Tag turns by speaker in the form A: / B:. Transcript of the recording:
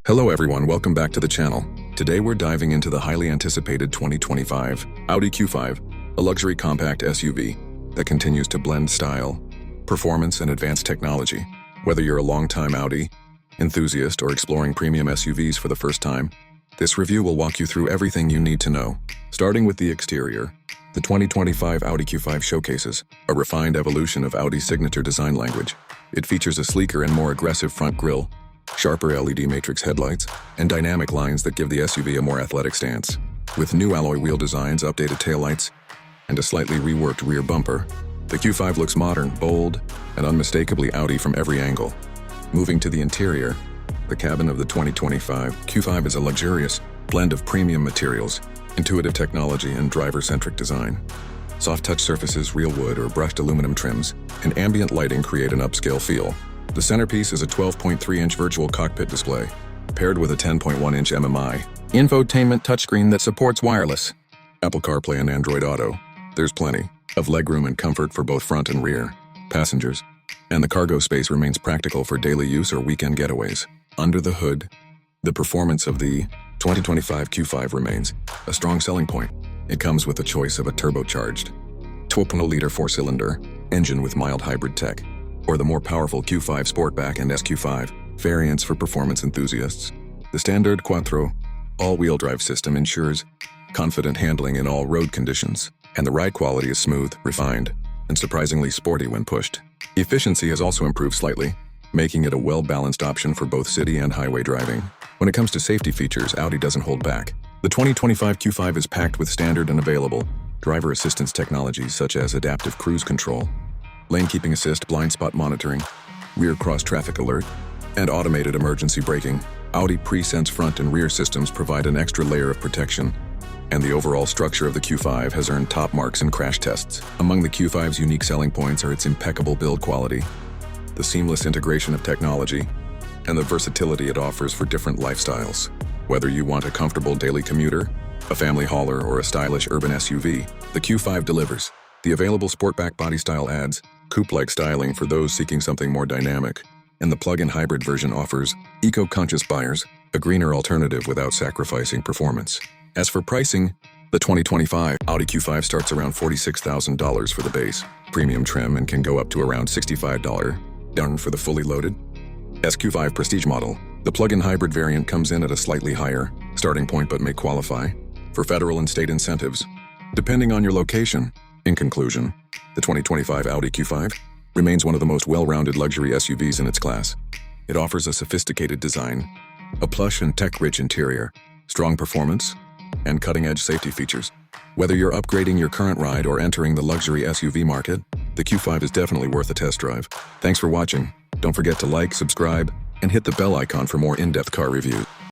A: Hello everyone, welcome back to the channel. Today we're diving into the highly anticipated 2025 Audi Q5, a luxury compact SUV that continues to blend style, performance, and advanced technology. Whether you're a longtime Audi enthusiast or exploring premium SUVs for the first time, this review will walk you through everything you need to know. Starting with the exterior, the 2025 Audi Q5 showcases a refined evolution of Audi's signature design language. It features a sleeker and more aggressive front grille, sharper LED matrix headlights, and dynamic lines that give the SUV a more athletic stance. With new alloy wheel designs, updated taillights, and a slightly reworked rear bumper, the Q5 looks modern, bold, and unmistakably Audi from every angle. Moving to the interior, the cabin of the 2025 Q5 is a luxurious blend of premium materials, intuitive technology, and driver-centric design. Soft-touch surfaces, real wood or brushed aluminum trims, and ambient lighting create an upscale feel. The centerpiece is a 12.3-inch virtual cockpit display, paired with a 10.1-inch MMI infotainment touchscreen that supports wireless, Apple CarPlay, and Android Auto. There's plenty of legroom and comfort for both front and rear passengers, and the cargo space remains practical for daily use or weekend getaways. Under the hood, the performance of the 2025 Q5 remains a strong selling point. It comes with the choice of a turbocharged 2.0-liter four-cylinder engine with mild hybrid tech, or the more powerful Q5 Sportback and SQ5 variants for performance enthusiasts. The standard Quattro all-wheel drive system ensures confident handling in all road conditions, and the ride quality is smooth, refined, and surprisingly sporty when pushed. Efficiency has also improved slightly, making it a well-balanced option for both city and highway driving. When it comes to safety features, Audi doesn't hold back. The 2025 Q5 is packed with standard and available driver assistance technologies such as adaptive cruise control, lane keeping assist, blind spot monitoring, rear cross traffic alert, and automated emergency braking. Audi pre-sense front and rear systems provide an extra layer of protection, and the overall structure of the Q5 has earned top marks in crash tests. Among the Q5's unique selling points are its impeccable build quality, the seamless integration of technology, and the versatility it offers for different lifestyles. Whether you want a comfortable daily commuter, a family hauler, or a stylish urban SUV, the Q5 delivers. The available Sportback body style adds coupe-like styling for those seeking something more dynamic, and the plug-in hybrid version offers eco-conscious buyers a greener alternative without sacrificing performance. As for pricing, the 2025 Audi Q5 starts around $46,000 for the base premium trim and can go up to around $65 down for the fully loaded SQ5 Prestige model. The plug-in hybrid variant comes in at a slightly higher starting point but may qualify for federal and state incentives, depending on your location. In conclusion, the 2025 Audi Q5 remains one of the most well-rounded luxury SUVs in its class. It offers a sophisticated design, a plush and tech-rich interior, strong performance, and cutting-edge safety features. Whether you're upgrading your current ride or entering the luxury SUV market, the Q5 is definitely worth a test drive. Thanks for watching. Don't forget to like, subscribe, and hit the bell icon for more in-depth car reviews.